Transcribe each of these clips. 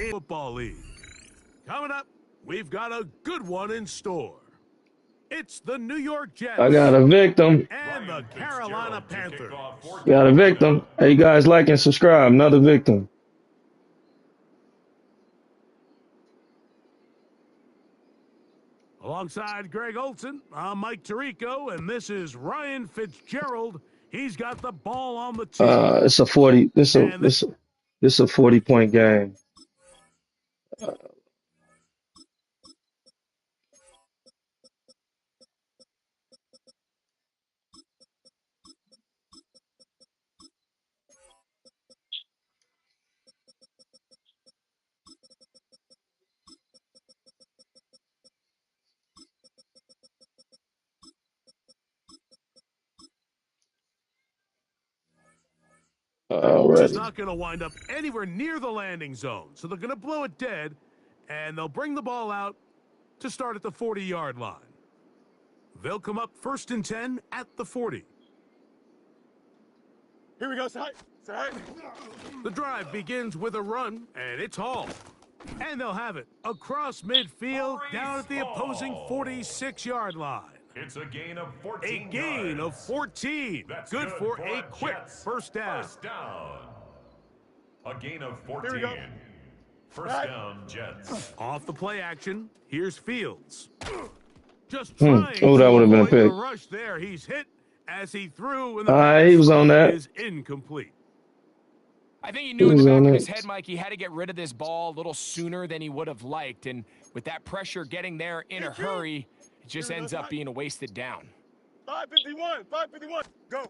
Football League. Coming up, we've got a good one in store. It's the New York Jets I got a victim. and the Carolina Panthers. Got a victim. Hey, you guys like and subscribe. Another victim. Alongside Greg Olson, I'm Mike Tirico, and this is Ryan Fitzgerald. He's got the ball on the tee. It's a 40. This a 40-point game. Which is Already. not going to wind up anywhere near the landing zone. So they're going to blow it dead, and they'll bring the ball out to start at the 40-yard line. They'll come up 1st and 10 at the 40. Here we go, side. The drive begins with a run, and it's Hall. And they'll have it across midfield down at the opposing 46-yard line. It's a gain of 14 A gain yards. of 14. That's Good for a quick Jets. first down. First down. A gain of 14. Here we go. First down, Jets. Off the play action, here's Fields. Just trying Oh, that to would have been a avoid the pick. rush there. He's hit as he threw, and the pass He was on that. is incomplete. I think he knew in He the was on back of his it. head, Mike, he had to get rid of this ball a little sooner than he would have liked. And with that pressure getting there in a hurry, it just ends up being a wasted down. 551, go.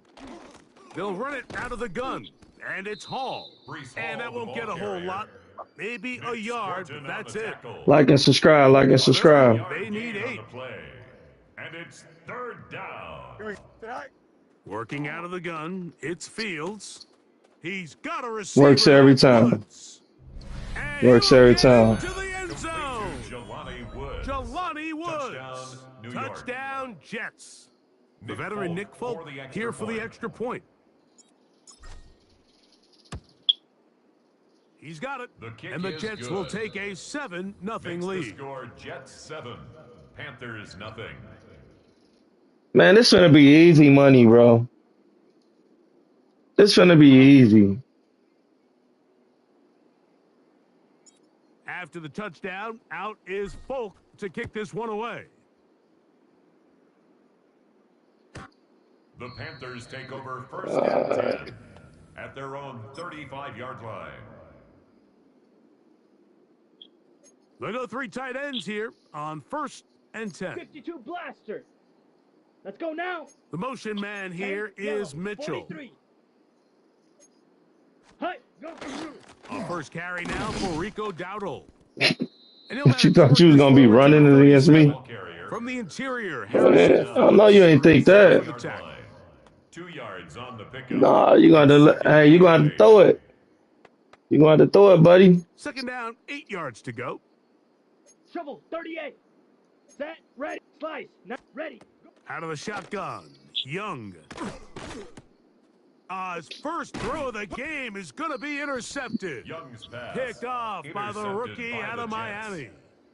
They'll run it out of the gun, and it's Hall. Brees And that Hall, the won't get a ball whole carrier. lot, maybe a Nick yard, Swarton but on that's the it. tackle. Like and subscribe. Like and subscribe. They need Gain on 8. the play. And it's 3rd down. Here we go. Side. Working out of the gun, it's Fields. He's got a receiver. Works every that's time. Woods. And Works he'll every get time. To the end zone. Jelani Woods. Jelani Woods. Touchdown, New York. Touchdown, Jets. The Nick veteran Folk Nick Folk for the extra here for the point. extra point. He's got it. The kick And the is Jets good. will take a 7-0 Makes the lead. score Jets 7, Panthers nothing. Man, this finna be easy money, bro. This finna be easy. After the touchdown, out is Folk to kick this one away. The Panthers take over 1st and 10 at their own 35-yard line. They go 3 tight ends here on 1st and 10. 52 blaster. Let's go now. The motion man here is Mitchell. 43. Hi, go. On first carry now for Rico Dowdle. And What you thought you was gonna be running it against me? Ball carrier. From the interior, Man, Harrison. I know you ain't think that. The tackle. 2 yards on the pickup. Nah, you gonna have to throw it. You gonna have to throw it, buddy. 2nd down, 8 yards to go. Shovel 38. Set, ready, slice, not ready. Out of the shotgun, Young. His first throw of the game is going to be intercepted. Young's pass. Picked off by the Intercepted rookie by out the of Jets. Miami.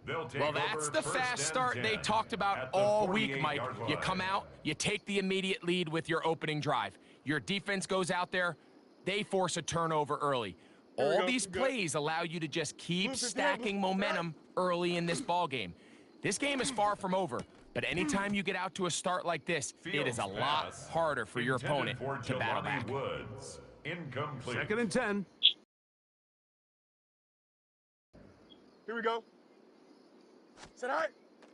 They'll take Well, that's over the 1st fast and start they 10 talked about at the all week, Mike. 48-yard You line. come out, you take the immediate lead with your opening drive. Your defense goes out there, they force a turnover early. Here we All go, these we good. plays allow you to just keep Blue 58, stacking blue 59. momentum early in this ball game. This game is far from over, but anytime you get out to a start like this, it is a Fields lot pass harder for your intended opponent for to battle Jelani back. Woods. Incomplete. 2nd and 10. Here we go. Side.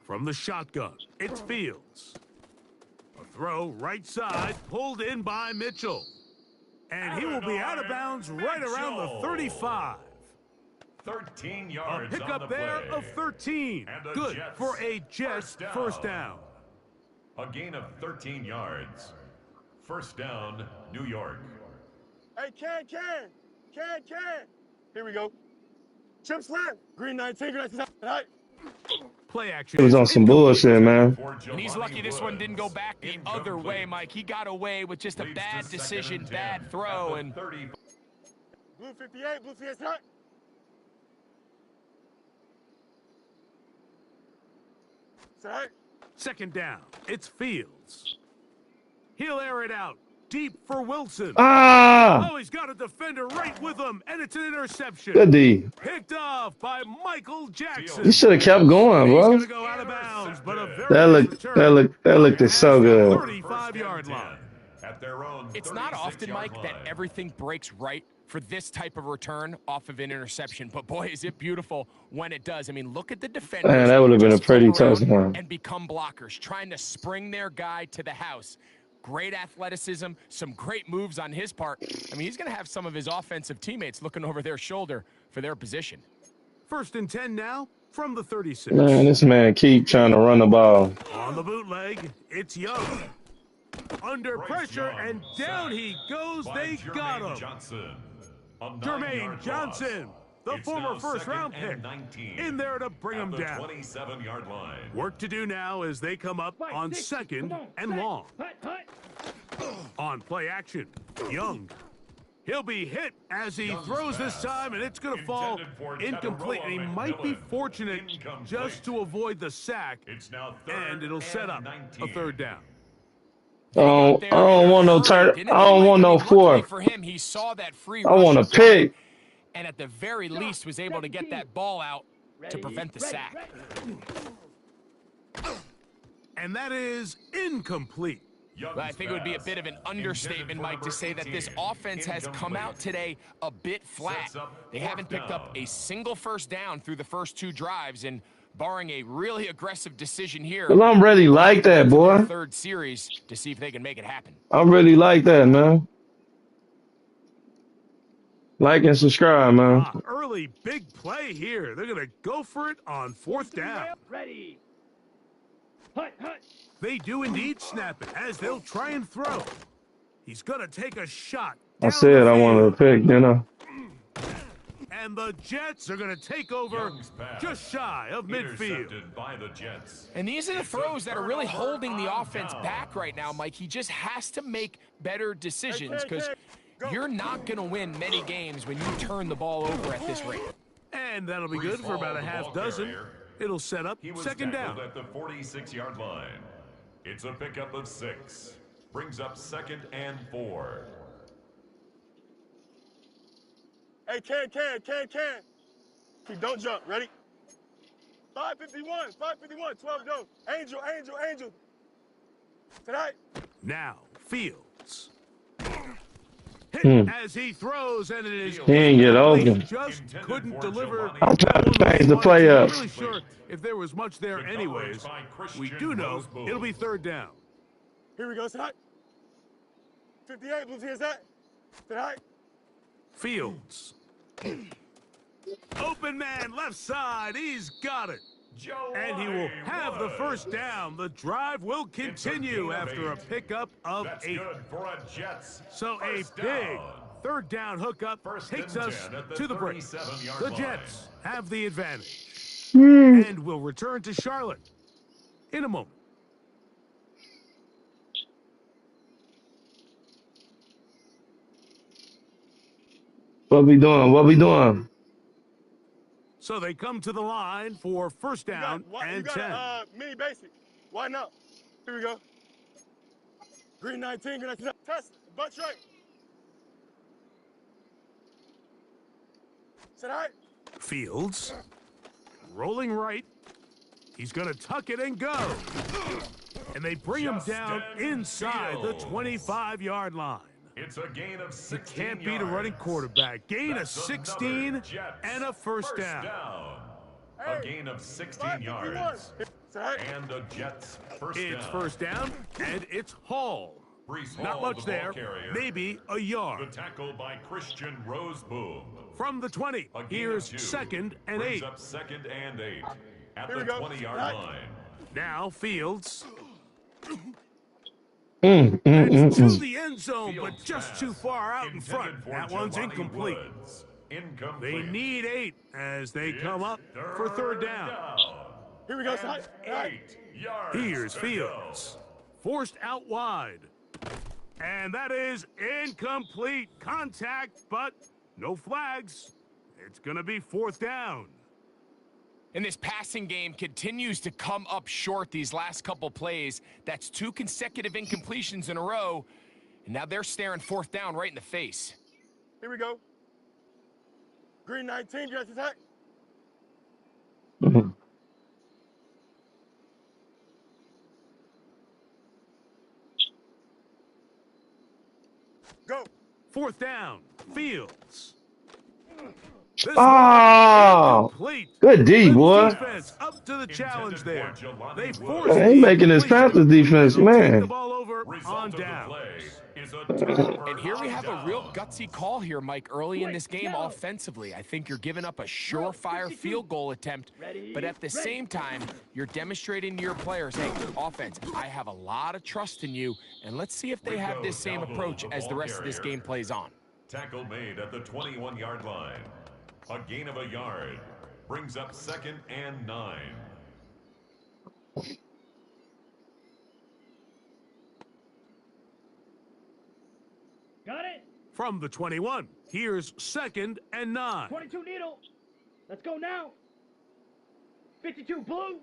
From the shotgun, it's Fields. A throw right side, pulled in by Mitchell. And he will be out of bounds right around the 35. 13 A yards on the pickup there play. of 13. And the Good Jets for a Jets first down. A gain of 13 yards. 1st down, New York. Hey, can. Here we go. Chip slam. Green 19, green 19. Side. Play action. It was on some bullshit, man. For And he's Jelani lucky this one didn't go Woods. back the other way, Mike. He got away with just a Leads to bad 2nd decision, and 10 bad at throw, the and 30. Blue 58, side. Set right. Second down. It's Fields. He'll air it out deep for Wilson. Ah, Oh, he's got a defender right with him, and it's an interception. good D. Picked off by Michael Jackson. You should have kept going, He's bro. going to go out of bounds, but a very That nice looked, return. that looked so good. 35-yard line. At their own It's not often, Mike, 36-yard that line. everything breaks right for this type of return off of an interception. But boy, is it beautiful when it does. I mean, look at the defenders. Man, that would have been a just turn pretty around touchdown. and become blockers, trying to spring their guy to the house. Great athleticism, some great moves on his part. I mean, he's going to have some of his offensive teammates looking over their shoulder for their position. First and 10 now from the 36. Man, this man keep trying to run the ball. On the bootleg, it's Young. Under Bryce pressure, Young and down sacked he goes. by They got Jermaine him. Johnson. A 9-yard Jermaine loss. Johnson, the It's former now first-round second and pick, 19 in there to bring at him the down. 27-yard line. Work to do now as they come up Fight, on 6. second Come on, and set. long. Hut, hut. On play action, Young. He'll be hit as he Young's throws this pass, time, and it's going to fall intended for incomplete. And he Tataroa might be McMillan. fortunate Incomplete. just to avoid the sack, It's now third and it'll set up 19. a third down. I don't want no turn. I don't want no fourth. For him, he saw that free I want a rush pick. and at the very least was able to get that ball out to prevent the sack. And that is incomplete. Young's But I think it would be a pass, bit of an intended understatement, for Mike, to number say that this 18. offense has come out Incomplete. today a bit flat. Sets up They haven't fourth picked up down. a single first down through the first two drives, and barring a really aggressive decision here, Well, I'm really like that, boy. third series to see if they can make it happen. I'm really like that, man. Like and subscribe, man. Early big play here. They're going to go for it on fourth down. Ready. Hut, hut. They do indeed snap it as they'll try and throw. He's going to take a shot. I down said the I wanted a field. pick, you know. And the Jets are going to take over Young's pass, just shy of midfield. intercepted by the Jets. And these are the throws that are really holding the on offense downs. back right now, Mike. He just has to make better decisions because you're not going to win many games when you turn the ball over at this rate. And that'll be Brees good for about Hall, a the half ball dozen. carrier. It'll set up He was second tackled down. at the 46-yard line. It's a pickup of 6. Brings up 2nd and 4. Hey, can. Don't jump. Ready? 551, 12 go. Angel. Tonight. Now, Fields. Hit as he throws, and it is He ain't get open. just Intended couldn't for deliver. Giovanni. I'm trying to That one change the was play much. up. I'm really sure if there was much there Good coverage anyways. by We Christian do know Roseboom. it'll be third down. Here we go. Tonight. 58. Blues here's that. Tonight. Fields. Open man, left side. He's got it. And he will have the first down. The drive will continue gain of after a 8. pickup of That's 8. good for a Jets. So a First big down. third down hookup First takes and us 10 at the to the break. 37-yard The line. Jets have the advantage and will return to Charlotte in a moment. What we doing? So they come to the line for first down you and got 10. a mini basic. Why not? Here we go. Green 19. Test. Butt straight. Tonight. Fields rolling right. He's going to tuck it and go. And they bring him down Justin inside the Fields. 25-yard line. It's a gain of 16 Can't beat a running yards. quarterback. Gain That's of another 16 Jets. and a first down. A gain of 16 551. yards. Tonight. And the Jets first It's down. first down, and it's Hall. Brees Not Hall, much the ball there, carrier. maybe a The yard. tackle by Christian Roseboom. From the 20, A gain here's of 2. second and Brings 8. up 2nd and 8 at Here the we go. 20-yard Right. line. Now Fields. Mm. It's to the end zone, but Fields just pass. too far out in Intended front. for That one's Giovanni incomplete. Woods. They Incomplete. need 8 as they come up It's for third down. Here we go. Tonight. Tonight. 8 yards. Here's to Fields. Forced out wide. And that is incomplete. Contact, but no flags. It's going to be fourth down. And this passing game continues to come up short these last couple plays. That's 2 consecutive incompletions in a row. And now they're staring 4th down right in the face. Here we go. Green 19, dress attack. Mhm. Go. 4th down. Fields. This Oh, one incomplete. good D, The boy. defense up to the challenge there. They force Man, the they making this incompletion, Panthers defense, and they'll take the man. ball over Result on of the down. play is a turnover And here we on have a real down. gutsy call here, Mike, early in this game offensively. I think you're giving up a surefire field goal attempt, but at the same time, you're demonstrating to your players, hey, offense, I have a lot of trust in you, and let's see if they have this same approach as the rest of this game plays on. Tackle made at the 21-yard line. A gain of a yard brings up 2nd and 9. Got it? From the 21, here's 2nd and 9. 22 needle. Let's go now. 52 blue.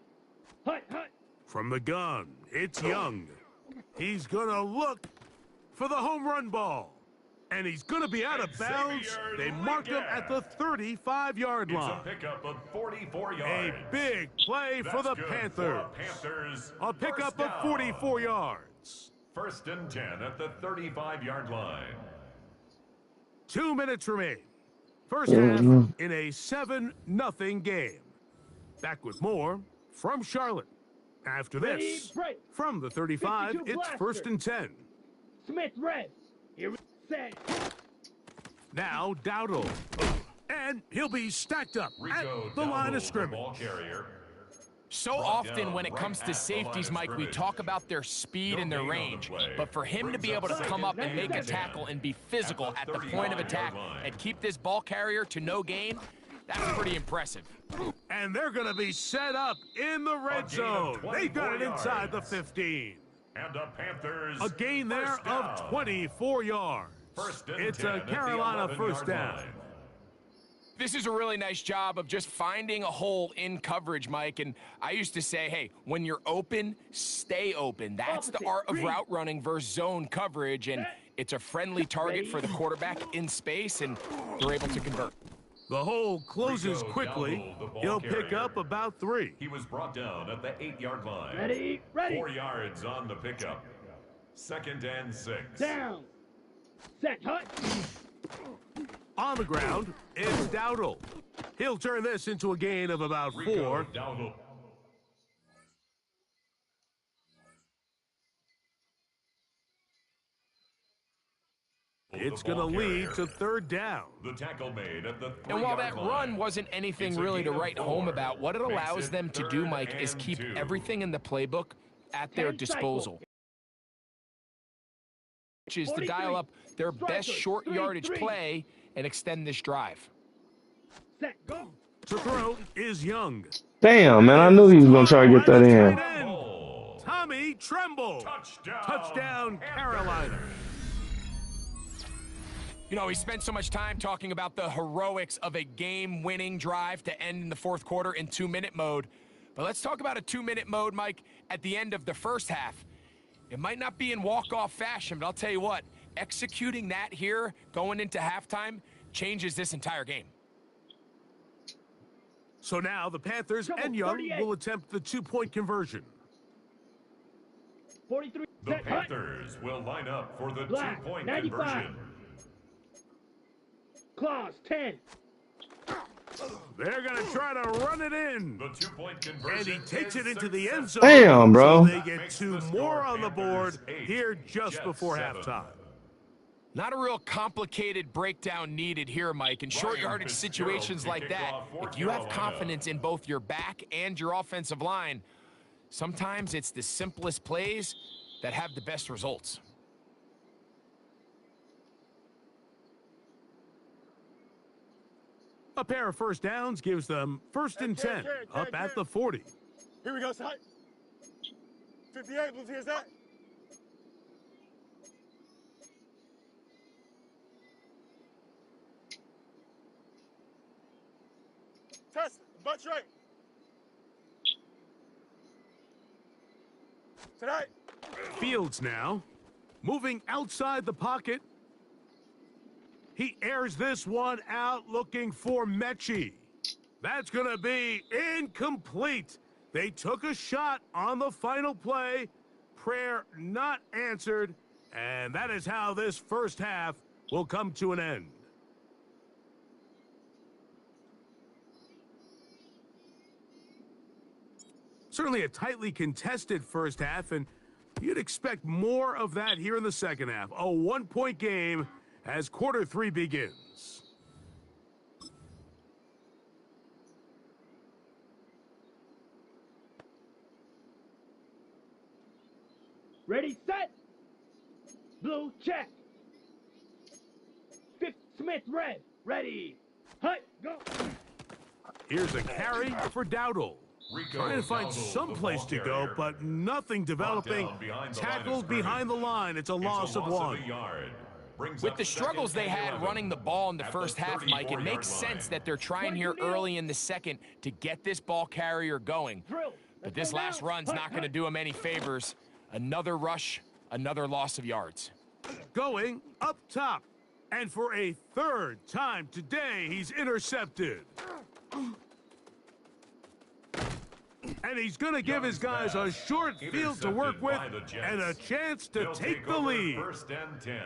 Hut, hut. From the gun, it's Young. He's gonna look for the home run ball. And he's gonna be out of bounds. They mark him at the 35-yard It's a line. pickup of 44 A yards. big play for That's the good Panthers. Panthers. A pickup First of down. 44 yards. 1st and 10 at the 35-yard line. 2 minutes remain. First half in a 7-0 game. Back with more from Charlotte. After Ready, this, break. from the 35, 52 it's blaster. 1st and 10. Smith red. Here we set. Now Dowdle. And he'll be stacked up Rico at the line Dowdle, of the scrimmage. ball carrier. So Brought often down when it right comes at to the safeties, line of Mike, we scrimmage. talk about their speed No and their gain on the range. play. But for him to Brings be up able to come 2nd up and make a and 10 tackle and be physical at at the the point of 35-yard attack line. and keep this ball carrier to no gain, that's pretty impressive. And they're going to be set up in the red gain of zone. They've got it 24 inside the yards. 15. And the Panthers. A gain there first of down. 24 yards. 1st and It's 10 a at the Carolina 11-yard first down. line. This is a really nice job of just finding a hole in coverage, Mike. And I used to say, hey, when you're open, stay open. That's the Opposite. art of Green. route running versus zone coverage. And it's a friendly target Ready. for the quarterback in space, and they're able to convert. The hole closes Rico quickly. Dowdle, the ball He'll pick carrier. up about 3. He was brought down at the 8-yard line. Ready, ready. 4 yards on the pickup. 2nd and 6. Down. Set, hut. On the ground, it's Dowdle. He'll turn this into a gain of about 4. Rico Dowdle. It's The ball going to lead carrier. to 3rd down. The tackle made at the 3-yard And while that line. run wasn't anything It's a really to gain of write 4. home about, what it Makes allows it them to do, 3rd Mike, is and keep 2. everything in the playbook at their 10 cycle. disposal. Which is to 43. dial up their best Striker. short 3, yardage 3. play and extend this drive. Set, go. To throw is Young. Damn, man, I knew he was gonna try to get that in. Tight end, Tommy Tremble. Touchdown. Touchdown, Carolina. You know, we spent so much time talking about the heroics of a game-winning drive to end in the 4th quarter in 2-minute mode. But let's talk about a 2-minute mode, Mike, at the end of the first half. It might not be in walk-off fashion, but I'll tell you what, executing that here going into halftime changes this entire game. So now the Panthers Trouble, and Young 38. will attempt the 2-point conversion. 43. The Set, hut. Panthers will line up for the Black, 2-point 95. conversion. Claws, 10. They're going to try to run it in. The 2-point And conversion. he takes is it into the end zone. successful. Damn, bro. So they get Makes 2 the score more on the board Panthers 8, here just Jets before 7. halftime. Not a real complicated breakdown needed here, Mike. In short Ryan yardage Fitzgerald situations to like kick that, off for if you have Carolina. confidence in both your back and your offensive line, sometimes it's the simplest plays that have the best results. A pair of first downs gives them 1st and 10 up at the 40. Here we go, Side. 58, Blues, here's that. Test, butt straight. Tonight. Fields now, moving outside the pocket. He airs this one out looking for Mechie. That's going to be incomplete. They took a shot on the final play. Prayer not answered. And that is how this first half will come to an end. Certainly a tightly contested first half, and you'd expect more of that here in the second half. A one-point game as quarter three begins. Ready, set. Blue, check. Fifth, Smith, red. Ready. Hut, go. Here's a carry for Dowdle. Trying to find some place to go, but nothing developing. Tackled behind the line. It's a loss of one. With the struggles they had running the ball in the first half, Mike, it makes sense that they're trying here early in the second to get this ball carrier going. But this last run's not going to do them any favors. Another rush, another loss of yards. Going up top. And for a third time today, he's intercepted. And he's going to give his guys a short field to work with and a chance to take the lead. First and 10.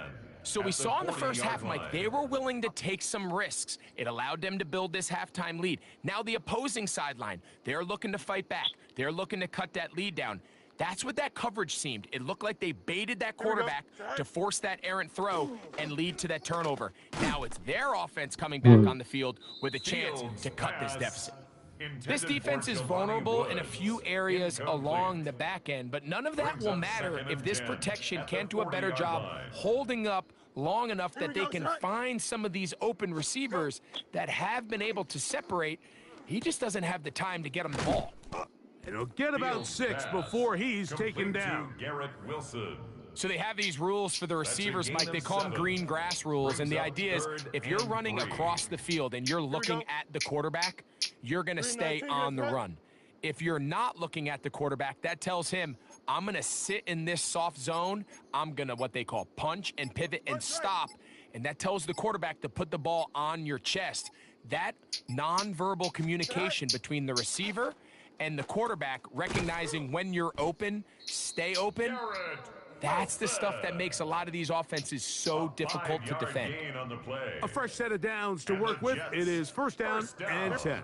So we saw in the first half, Mike, they were willing to take some risks. It allowed them to build this halftime lead. Now the opposing sideline, they're looking to fight back. They're looking to cut that lead down. That's what that coverage seemed. It looked like they baited that quarterback to force that errant throw and lead to that turnover. Now it's their offense coming back on the field with a chance to cut this deficit. This defense is vulnerable in a few areas along the back end, but none of that will matter if this protection can't do a better job holding up long enough that they can find some of these open receivers that have been able to separate. He just doesn't have the time to get them the ball. And he'll get about 6 before he's taken down. Garrett Wilson. So they have these rules for the receivers, Mike. They call them green grass rules, and the idea is if you're running across the field and you're looking at the quarterback, you're going to stay on the run. If you're not looking at the quarterback, that tells him, I'm going to sit in this soft zone. I'm going to what they call punch and pivot and stop, and that tells the quarterback to put the ball on your chest. That nonverbal communication between the receiver and the quarterback, recognizing when you're open, stay open, that's the stuff that makes a lot of these offenses so difficult to defend. A fresh set of downs to work with. It is first down and 10.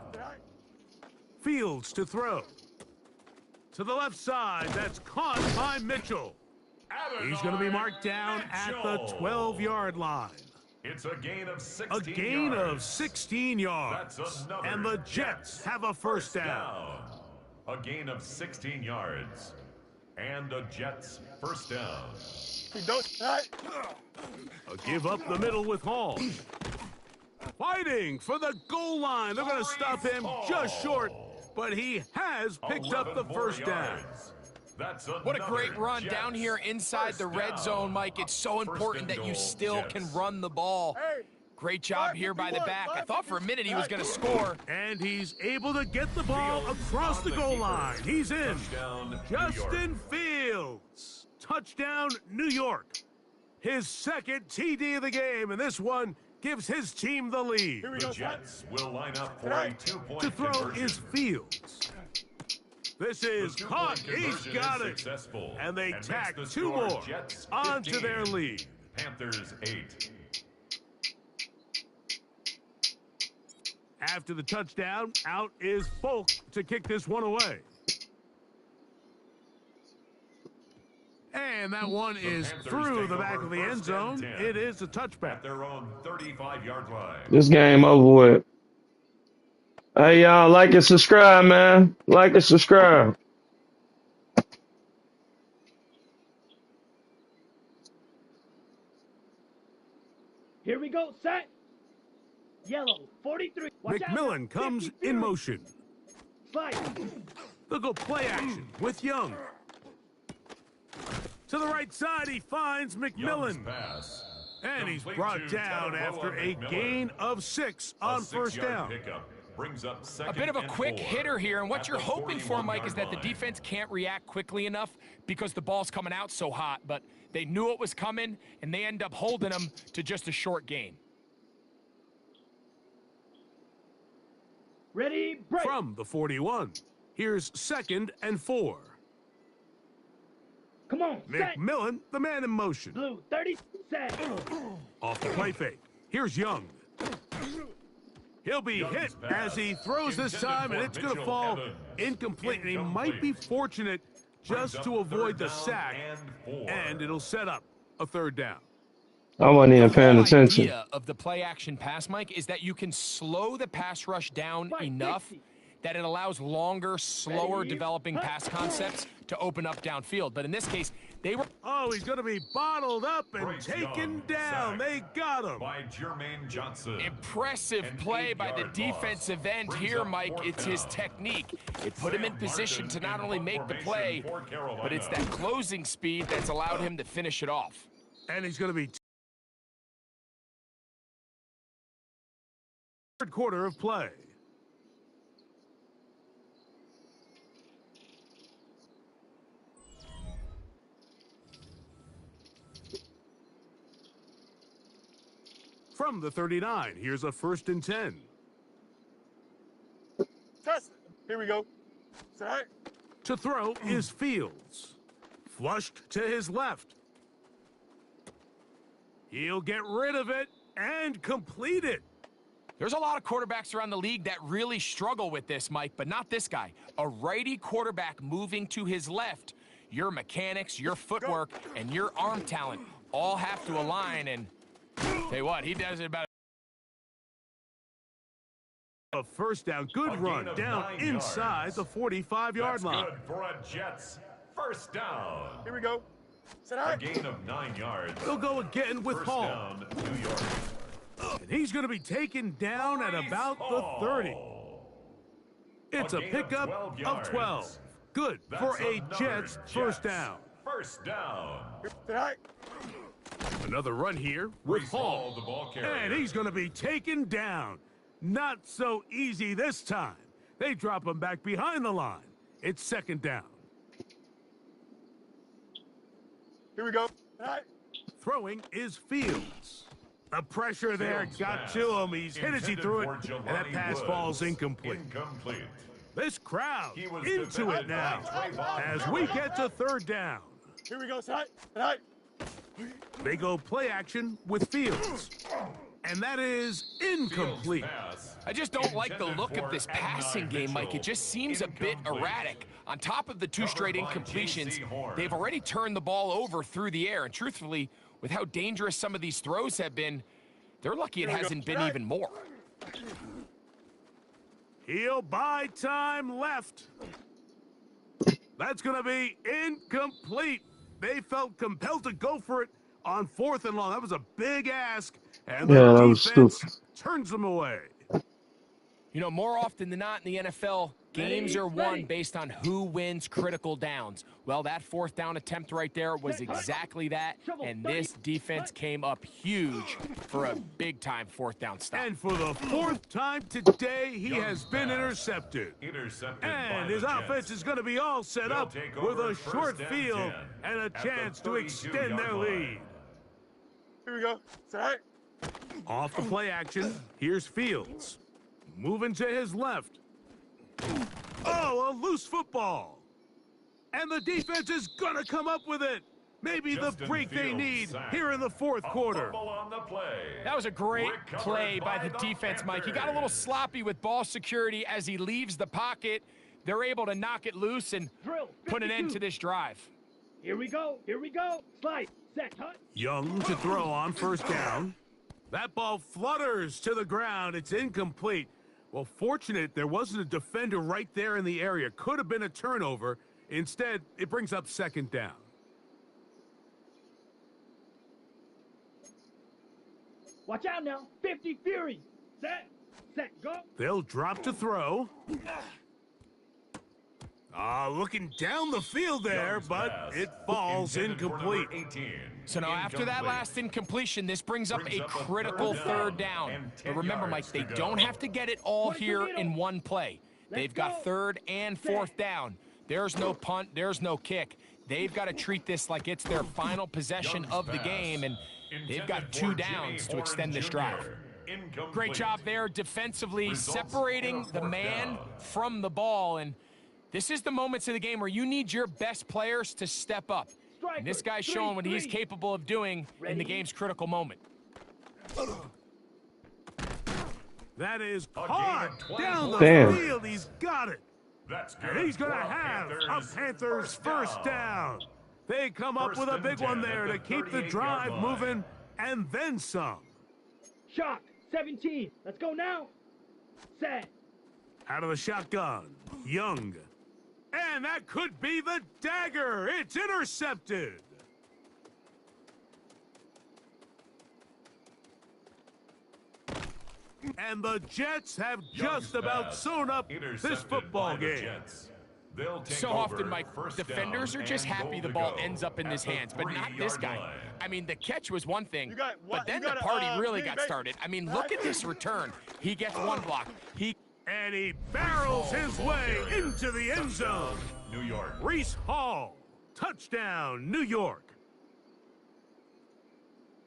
Fields to throw. To the left side, that's caught by Mitchell. He's going to be marked down at the 12-yard line. It's a gain of 16 A gain of 16 yards. And the Jets have a first down. A gain of 16 yards. And the Jets first down. A give up the middle with Hall. Fighting for the goal line. They're going to stop him just short, but he has picked up the first down. What a great run down here inside the red zone, Mike. It's so important that you still can run the ball. Great job here by the back. I thought for a minute he was going to score. And he's able to get the ball across the goal line. He's in. Justin Fields. Touchdown, New York. His second TD of the game, and this one gives his team the lead. The Jets will line up for a two-point To throw conversion. is Fields. This is caught. He's got it. And they tack 2 more onto their lead. Panthers 8. After the touchdown, out is Folk to kick this one away. And that one is through the back of the end zone. It is a touchback. At their own 35-yard line. This game over with. Hey, y'all, like and subscribe, man. Like and subscribe. Here we go, set. Yellow, 43. Watch out. McMillan comes 52. in motion. Slide. They'll go play action with Young. To the right side, he finds Young's McMillan. pass. And he's Complete brought to down Tagovailoa after a McMillan. gain of 6 A on first 6-yard down. pickup. brings up A second bit of a and quick 4 hitter here, and what at you're the hoping for, Mike, is that the 41-yard defense can't react quickly enough because the ball's coming out so hot, but they knew it was coming, and they end up holding them to just a short gain. Ready, break. From the 41, here's 2nd and 4. Come on, set. McMillan, the man in motion. Blue, 30, set. Off the play fake. Here's Young. He'll be Young's hit pass as he throws this intended time, and for it's going to Mitchell fall Evans. incomplete. And he might be fortunate Brings just up to avoid third the down sack, and 4. and it'll set up a 3rd down. I wasn't even The paying whole attention. idea of the play-action pass, Mike, is that you can slow the pass rush down enough that it allows longer, slower developing pass concepts to open up downfield. But in this case, they were... Oh, he's going to be bottled up and Bryce taken Young, down. sacked They got him. by Jermaine Johnson. Impressive An play by the 8-yard defensive loss. end Brings here, up Mike. 4th It's his down. technique. It put him in Sam position Martin to not in only make the play, formation for Carolina. but it's that closing speed that's allowed him to finish it off. And he's going to be 3rd quarter of play. From the 39, here's a 1st and 10. Test it. Here we go. Set. To throw is Fields. Flushed to his left. He'll get rid of it and complete it. There's a lot of quarterbacks around the league that really struggle with this, Mike, but not this guy. A righty quarterback moving to his left. Your mechanics, your footwork, and your arm talent all have to align, and tell you what, he does it about A 1st down. Good A run gain of down 9 inside yards. the 45-yard That's line. good for a Jets 1st down. Here we go. Set. A gain of 9 yards. They'll go again with 1st Hall. down, New York. And he's going to be taken down at about the 30. It's a gain of pickup 12 of yards. 12. Good That's for a another Jets 1st down. 1st down. Set. Another run here with Brees Hall, Hall. the ball carrier. And he's going to be taken down. Not so easy this time. They drop him back behind the line. It's 2nd down. Here we go. Set. Throwing is Fields. The pressure there Fields got pass. to him. He's hit as he Intended threw it, for and that Jelani pass Woods. falls incomplete. Incomplete. This crowd He was into defended it now by Trayvon as we get to 3rd down. Here we go. Set. Set. They go play action with Fields. And that is incomplete. Pass. I just don't like the Intended look of for this Adonai passing game, Mike. It Mitchell. just seems a bit Incomplete. erratic. On top of the 2 straight Covered by incompletions, J.C. Horn. they've already turned the ball over through the air. And truthfully, with how dangerous some of these throws have been, they're lucky it Here we go. hasn't been Right. even more. He'll buy time left. That's going to be incomplete. They felt compelled to go for it on 4th and long. That was a big ask. And Yeah, the that was defense stupid. turns them away. You know, more often than not in the NFL, games are won based on who wins critical downs. Well, that 4th down attempt right there was exactly that, and this defense came up huge for a big-time 4th down stop. And for the 4th time today, he has been pass. intercepted. Intercepted And by his the offense Jets. is going to be all set They'll up take with over a 1st short and field 10 and a at the chance to 32 extend their yard line. lead. Here we go. Set. Off the play action, here's Fields. Moving to his left. Oh, a loose football. And the defense is going to come up with it. Maybe the Justin break they Fields need sacked. here in the 4th A quarter. fumble on the play. That was a great Recovered play by the the defense, Mike. He got a little Panthers. sloppy with ball security as he leaves the pocket. They're able to knock it loose and Drill. put an end 52. to this drive. Here we go. Here we go. Slide. Set. Hut. Young to throw on 1st down. That ball flutters to the ground. It's incomplete. Well, fortunate there wasn't a defender right there in the area. Could have been a turnover. Instead, it brings up 2nd down. Watch out now. 50 Fury. Set. Set. Go. They'll drop to throw. Looking down the field there, Young's but pass, it falls intended for number incomplete. 18. So now after that Incomplete. last incompletion, this brings up Brings a up a critical third down. and But 10 remember, yards Mike, they to go. don't have to get it all 22 here middle. in one play. They've got go. third and fourth down. There's no punt. There's no kick. They've got to treat this like it's their final possession Young's of the pass, game, and they've got intended 2 for downs Jimmy to extend Horn this Jr. drive. Incomplete. Great job there defensively, Results separating in a the fourth man down. from the ball. And this is the moments of the game where you need your best players to step up. And this guy's showing what he's capable of doing in the game's critical moment. That is A gain hard of 20 down the Damn. field. He's got it. That's good. And he's going to for have a Panthers first first down. They come up First with a and big 10 one at there the to keep the 38-yard drive line. moving and then some. Shock. 17. Let's go now. Set. Out of the shotgun, Young. And that could be the dagger. It's intercepted. And the Jets have Young's just about pass, sewn up this intercepted football by the game. Jets. They'll take So over often, Mike, first defenders down are just and happy goal the to ball go ends up in at his the hands, but not this 3-yard guy. line. I mean, the catch was one thing, You got what? but then You the got, party really Green got Bay? started. I mean, look at this return. He gets one block. And he barrels his way into the end zone. New York. Reese Hall, touchdown, New York.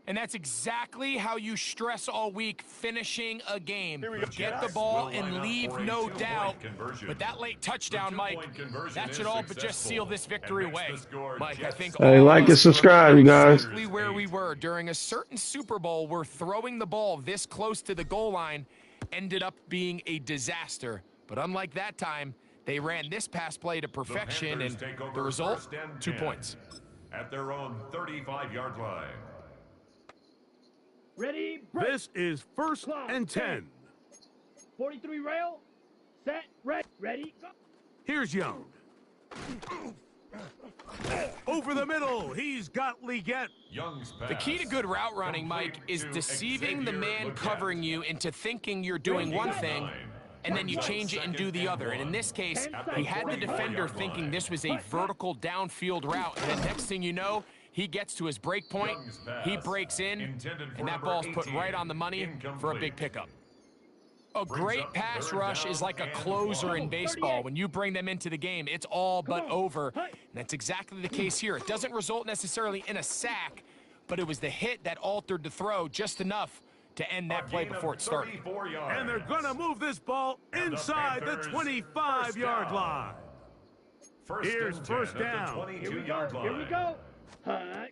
And that's exactly how you stress all week, finishing a game. Here we go. Get the Jets ball will line and up leave for a no 2-point doubt. conversion. But that late touchdown, The Mike, 2-point conversion that is should all but just successful seal this and victory makes away. the score Mike, I Jets think Hey, all like of and us subscribe, you guys. exactly where we were during a certain Super Bowl where throwing the ball this close to the goal line ended up being a disaster. But unlike that time, they ran this pass play to The perfection, Panthers and take over the result, first and 2 10 points. at their own 35-yard line. Ready. Break. This is first and 10. 43 rail. Set. Ready. Go. Here's Young. Over the middle, he's got Leggett. Young's pass. The key to good route running, Mike, is complete to deceiving the Xavier man Leggett. covering you into thinking you're doing one thing, and then you change it and do the other. And in this case, he had the defender thinking this was a vertical downfield route. And then next thing you know, he gets to his break point, Young's pass, he breaks in, intended for and that number ball's put 18, right on the money for a big incomplete. pickup. A Brings great up pass third rush down is like a and closer one. in baseball. When you bring them into the game, it's all but over. And that's exactly the case here. It doesn't result necessarily in a sack, but it was the hit that altered the throw just enough to end that play A gain before of it started. 34 yards. And they're going to move this ball And the inside the Panthers, 25-yard first down. line. Here's and 10 first at the down. Here we 22-yard go. line. Here we go. Hut.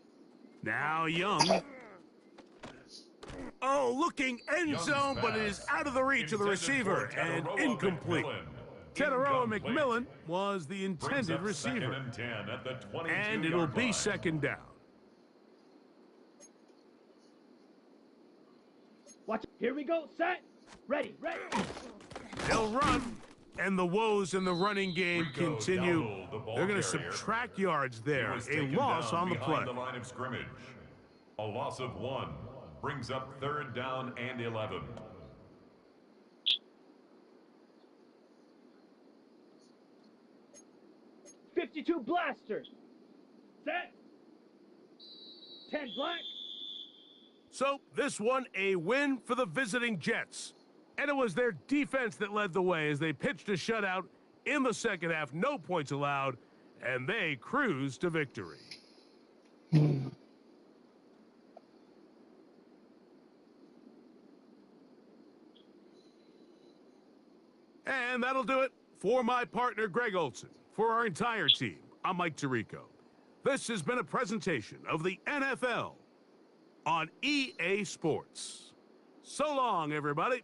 Now Young. Oh, looking end Young's zone, but it is pass, out of the reach of the intended for receiver and Tataroa incomplete. McMillan. Tetaroa Incomplete. McMillan was the Brings intended up receiver. second and 10 at the 22-yard And it'll be line. second down. Watch it. Here we go. Set. Ready. They'll run, and the woes in the running game Rico continue. Dowdle, the ball They're going to carrier. subtract yards He there. was A taken loss down on the behind play. the line of scrimmage. A loss of 1 brings up third down and 11. '52 blaster. Set. 10 black. So this one a win for the visiting Jets. And it was their defense that led the way as they pitched a shutout in the second half. No points allowed, and they cruised to victory. And that'll do it for my partner, Greg Olson. For our entire team, I'm Mike Tirico. This has been a presentation of the NFL on EA Sports. So long, everybody.